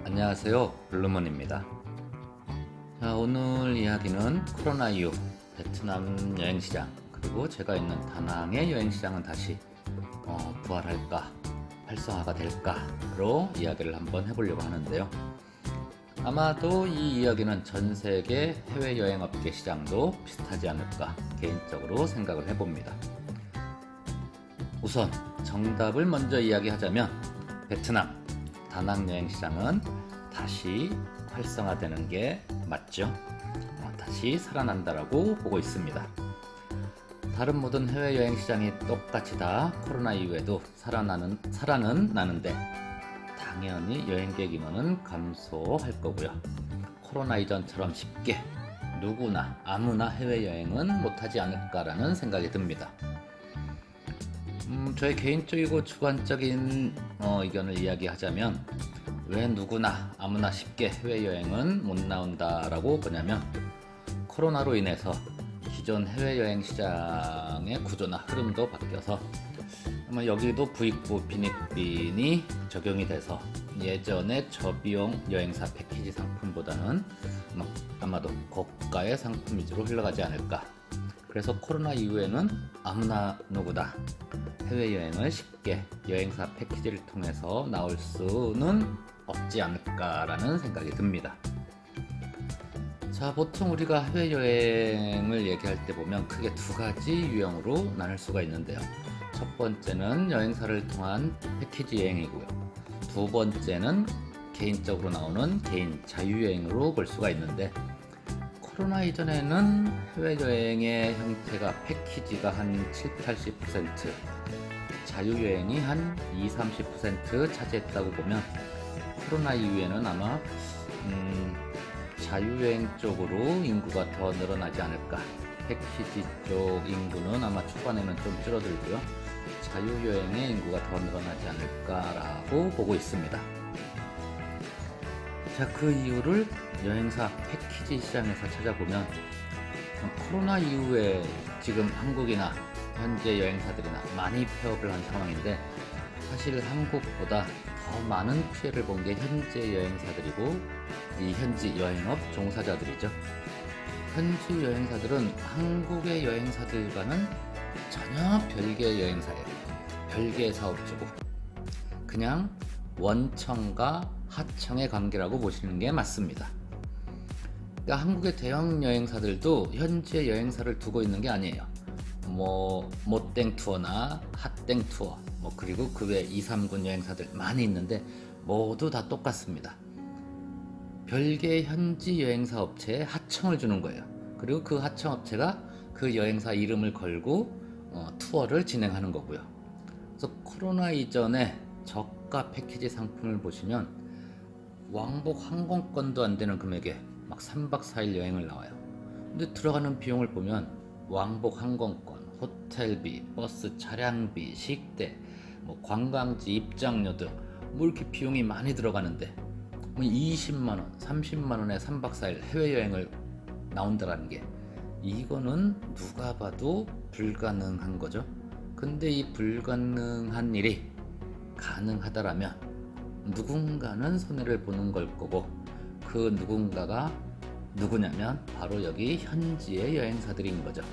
안녕하세요, 블루문입니다. 자, 오늘 이야기는 코로나 이후 베트남 여행시장 그리고 제가 있는 다낭의 여행시장은 다시 부활할까 활성화가 될까로 이야기를 한번 해보려고 하는데요. 아마도 이 이야기는 전세계 해외여행업계 시장도 비슷하지 않을까 개인적으로 생각을 해봅니다. 우선 정답을 먼저 이야기하자면 베트남 다낭 여행시장은 다시 활성화되는 게 맞죠. 다시 살아난다라고 보고 있습니다. 다른 모든 해외여행 시장이 똑같이 다 코로나 이후에도 살아는 나는데 당연히 여행객 인원은 감소할 거고요. 코로나 이전처럼 쉽게 누구나 아무나 해외여행은 못하지 않을까라는 생각이 듭니다. 저의 개인적이고 주관적인 의견을 이야기하자면 왜 누구나 아무나 쉽게 해외여행은 못 나온다라고 보냐면 코로나로 인해서 기존 해외여행 시장의 구조나 흐름도 바뀌어서 아마 여기도 부익부 빈익빈이 적용이 돼서 예전에 저비용 여행사 패키지 상품보다는 아마도 고가의 상품 위주로 흘러가지 않을까. 그래서 코로나 이후에는 아무나 누구나 해외여행을 쉽게 여행사 패키지를 통해서 나올 수는 없지 않을까라는 생각이 듭니다. 자, 보통 우리가 해외여행을 얘기할 때 보면 크게 두 가지 유형으로 나눌 수가 있는데요. 첫 번째는 여행사를 통한 패키지 여행이고요. 두 번째는 개인적으로 나오는 개인 자유여행으로 볼 수가 있는데 코로나 이전에는 해외여행의 형태가 패키지가 한 70-80%, 자유여행이 한 20-30% 차지했다고 보면 코로나 이후에는 아마 자유여행 쪽으로 인구가 더 늘어나지 않을까. 패키지 쪽 인구는 아마 초반에는 좀 줄어들고요. 자유여행의 인구가 더 늘어나지 않을까라고 보고 있습니다. 자, 그 이유를 여행사 패키지 시장에서 찾아보면 코로나 이후에 지금 한국이나 현재 여행사들이나 많이 폐업을 한 상황인데 사실 한국보다 더 많은 피해를 본 게 현재 여행사들이고 이 현지 여행업 종사자들이죠. 현지 여행사들은 한국의 여행사들과는 전혀 별개의 여행사예요. 별개의 사업주고 그냥 원청과 하청의 관계라고 보시는 게 맞습니다. 그러니까 한국의 대형 여행사들도 현지의 여행사를 두고 있는 게 아니에요. 모땡 투어나 핫땡 투어 그리고 그 외 2, 3군 여행사들 많이 있는데 모두 다 똑같습니다. 별개의 현지 여행사 업체에 하청을 주는 거예요. 그리고 그 하청 업체가 그 여행사 이름을 걸고 투어를 진행하는 거고요. 그래서 코로나 이전에 저가 패키지 상품을 보시면 왕복 항공권도 안 되는 금액에 막 3박 4일 여행을 나와요. 근데 들어가는 비용을 보면 왕복 항공권, 호텔비, 버스 차량비, 식대, 관광지 입장료 등 이렇게 비용이 많이 들어가는데 20만원, 30만원에 3박 4일 해외여행을 나온다라는 게 이거는 누가 봐도 불가능한 거죠. 근데 이 불가능한 일이 가능하다라면 누군가는 손해를 보는 걸 거고 그 누군가가 누구냐면 바로 여기 현지의 여행사들인 거죠.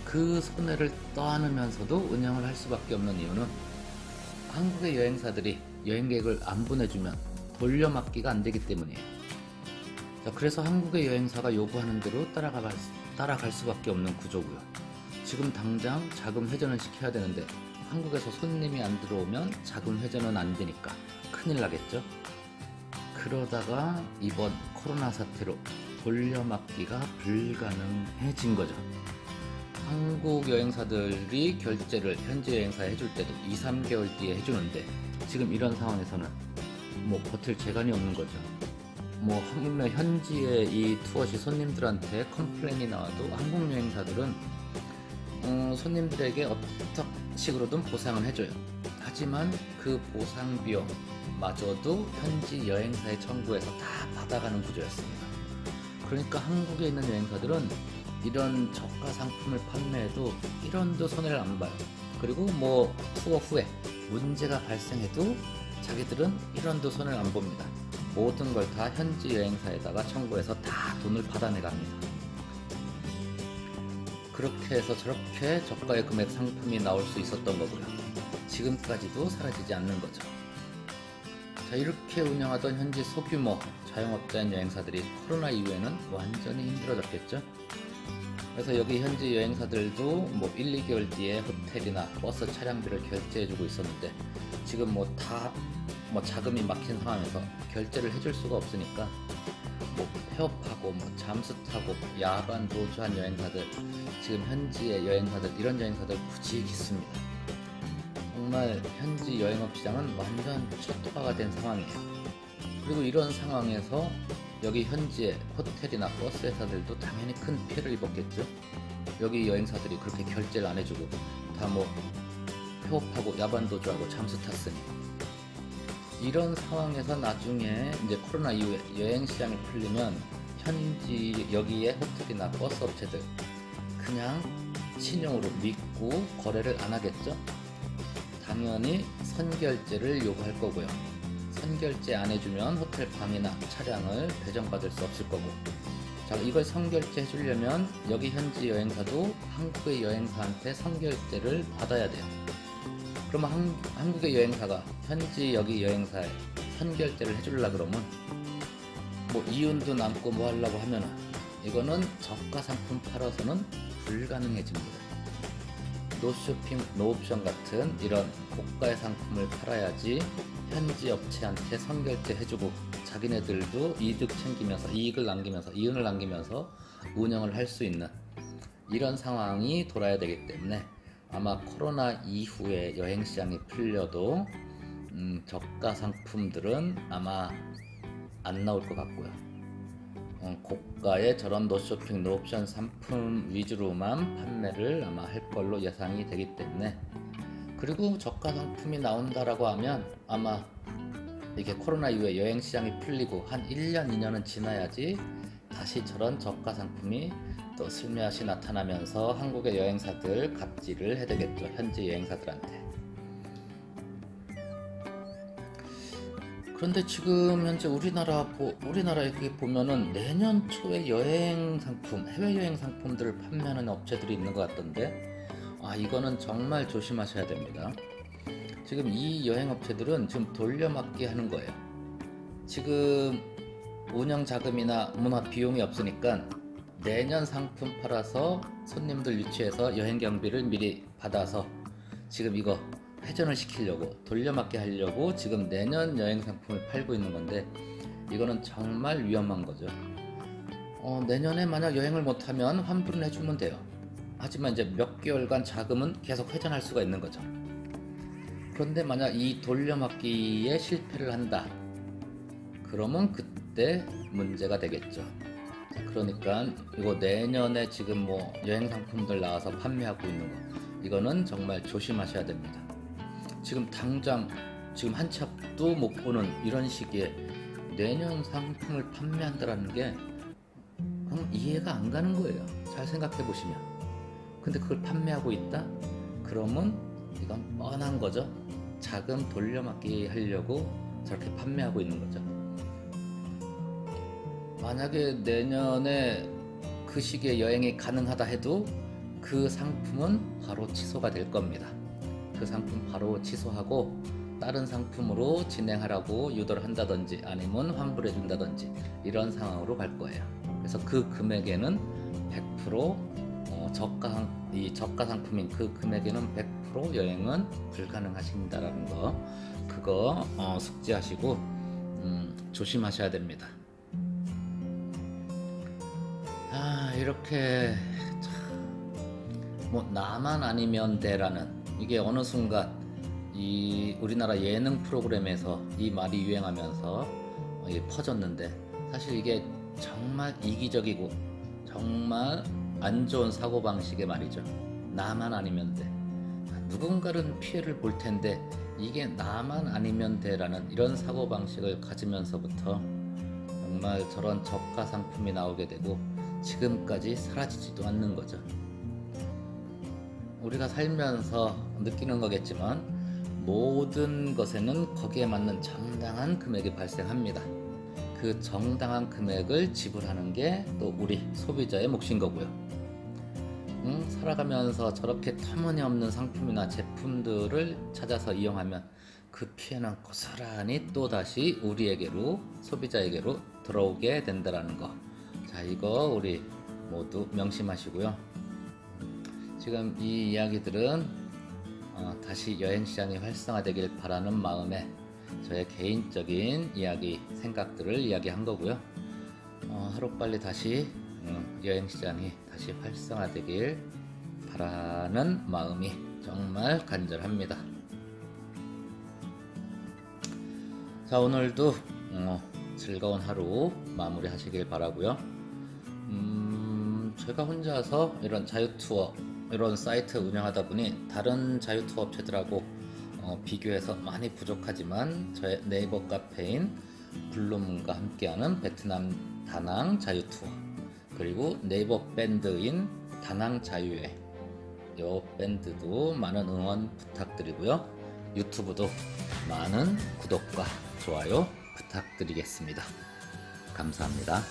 그 손해를 떠안으면서도 운영을 할 수밖에 없는 이유는 한국의 여행사들이 여행객을 안 보내주면 돌려막기가 안 되기 때문이에요. 자, 그래서 한국의 여행사가 요구하는 대로 따라갈 수밖에 없는 구조고요. 지금 당장 자금 회전을 시켜야 되는데 한국에서 손님이 안 들어오면 자금 회전은 안 되니까 큰일 나겠죠. 그러다가 이번 코로나 사태로 돌려막기가 불가능해진 거죠. 한국 여행사들이 결제를 현지 여행사에 해줄 때도 2-3개월 뒤에 해주는데 지금 이런 상황에서는 버틸 재간이 없는 거죠. 하물며 현지의 이 투어시 손님들한테 컴플레인이 나와도 한국 여행사들은 손님들에게 어떤 식으로든 보상을 해줘요. 하지만 그 보상 비용마저도 현지 여행사에 청구해서 다 받아가는 구조였습니다. 그러니까 한국에 있는 여행사들은 이런 저가 상품을 판매해도 1원도 손해를 안 봐요. 그리고 투어 후에 문제가 발생해도 자기들은 1원도 손해를 안 봅니다. 모든 걸 다 현지 여행사에다가 청구해서 다 돈을 받아내 갑니다. 그렇게 해서 저렇게 저가의 금액 상품이 나올 수 있었던 거고요. 지금까지도 사라지지 않는 거죠. 자, 이렇게 운영하던 현지 소규모 자영업자인 여행사들이 코로나 이후에는 완전히 힘들어졌겠죠. 그래서 여기 현지 여행사들도 뭐 1, 2개월 뒤에 호텔이나 버스 차량비를 결제해주고 있었는데, 지금 뭐 다 자금이 막힌 상황에서 결제를 해줄 수가 없으니까 뭐 폐업하고 뭐 잠수 타고 야반 도주한 여행사들, 지금 현지의 여행사들, 이런 여행사들 부지기수입니다. 정말 현지 여행업 시장은 완전 초토화가 된 상황이에요. 그리고 이런 상황에서 여기 현지의 호텔이나 버스 회사들도 당연히 큰 피해를 입었겠죠. 여기 여행사들이 그렇게 결제를 안 해주고 다 뭐 폐업하고 야반 도주하고 잠수 탔으니, 이런 상황에서 나중에 이제 코로나 이후에 여행 시장이 풀리면 현지 여기에 호텔이나 버스 업체들 그냥 신용으로 믿고 거래를 안 하겠죠. 당연히 선결제를 요구할 거고요. 선결제 안 해주면 호텔 방이나 차량을 배정받을 수 없을 거고. 자, 이걸 선결제 해주려면 여기 현지 여행사도 한국의 여행사한테 선결제를 받아야 돼요. 그러면 한국의 여행사가 현지 여기 여행사에 선결제를 해주려 그러면 뭐 이윤도 남고 뭐 하려고 하면은 이거는 저가 상품 팔아서는 불가능해집니다. 노쇼핑, 노옵션 같은 이런 고가의 상품을 팔아야지 현지 업체한테 선결제 해주고 자기네들도 이득 챙기면서 이윤을 남기면서 운영을 할 수 있는 이런 상황이 돌아야 되기 때문에 아마 코로나 이후에 여행시장이 풀려도 저가 상품들은 아마 안 나올 것 같고요. 고가의 저런 노쇼핑, 노옵션 상품 위주로만 판매를 아마 할 걸로 예상이 되기 때문에, 그리고 저가 상품이 나온다라고 하면 아마 이게 코로나 이후에 여행시장이 풀리고 한 1년, 2년은 지나야지 다시 저런 저가 상품이 또 슬며시 나타나면서 한국의 여행사들 갑질을 해대겠죠. 현지 여행사들한테. 그런데 지금 현재 우리나라에 보면은 내년 초에 여행 상품, 해외여행 상품들을 판매하는 업체들이 있는 것 같던데, 이거는 정말 조심하셔야 됩니다. 지금 이 여행업체들은 지금 돌려막기 하는 거예요. 지금 운영 자금이나 문화 비용이 없으니까 내년 상품 팔아서 손님들 유치해서 여행 경비를 미리 받아서 지금 이거 회전을 시키려고 돌려막기 하려고 지금 내년 여행 상품을 팔고 있는 건데, 이거는 정말 위험한 거죠. 내년에 만약 여행을 못하면 환불은 해주면 돼요. 하지만 이제 몇 개월간 자금은 계속 회전할 수가 있는 거죠. 그런데 만약 이 돌려막기에 실패를 한다 그러면 그때 문제가 되겠죠. 그러니까 이거 내년에 지금 뭐 여행 상품들 나와서 판매하고 있는 거, 이거는 정말 조심하셔야 됩니다. 지금 당장 지금 한 치 앞도 못 보는 이런 시기에 내년 상품을 판매한다라는 게 이해가 안 가는 거예요. 잘 생각해 보시면. 근데 그걸 판매하고 있다? 그러면 이건 뻔한 거죠. 자금 돌려막기 하려고 저렇게 판매하고 있는 거죠. 만약에 내년에 그 시기에 여행이 가능하다 해도 그 상품은 바로 취소가 될 겁니다. 그 상품 바로 취소하고 다른 상품으로 진행하라고 유도를 한다든지 아니면 환불해 준다든지 이런 상황으로 갈 거예요. 그래서 그 금액에는 100% 저가 상품인 그 금액에는 100% 여행은 불가능하신다라는 거, 그거 숙지하시고 조심하셔야 됩니다. 이렇게 뭐 나만 아니면 돼라는, 이게 어느 순간 이 우리나라 예능 프로그램에서 이 말이 유행하면서 퍼졌는데, 사실 이게 정말 이기적이고 정말 안 좋은 사고방식의 말이죠. 나만 아니면 돼. 누군가는 피해를 볼 텐데 이게 나만 아니면 돼라는 이런 사고방식을 가지면서부터 정말 저런 저가 상품이 나오게 되고 지금까지 사라지지도 않는 거죠. 우리가 살면서 느끼는 거겠지만 모든 것에는 거기에 맞는 정당한 금액이 발생합니다. 그 정당한 금액을 지불하는 게 또 우리 소비자의 몫인 거고요. 살아가면서 저렇게 터무니없는 상품이나 제품들을 찾아서 이용하면 그 피해는 고스란히 또다시 우리에게로, 소비자에게로 들어오게 된다는 거. 자, 이거 우리 모두 명심하시고요. 지금 이 이야기들은 다시 여행시장이 활성화되길 바라는 마음에 저의 개인적인 이야기, 생각들을 이야기한 거고요. 하루빨리 다시 여행시장이 다시 활성화되길 바라는 마음이 정말 간절합니다. 자, 오늘도 즐거운 하루 마무리 하시길 바라고요. 제가 혼자서 이런 자유투어, 이런 사이트 운영하다 보니 다른 자유투어 업체들하고 비교해서 많이 부족하지만 저의 네이버 카페인 블룸과 함께하는 베트남 다낭 자유투어, 그리고 네이버 밴드인 다낭 자유여행, 이 밴드도 많은 응원 부탁드리고요. 유튜브도 많은 구독과 좋아요 부탁드리겠습니다. 감사합니다.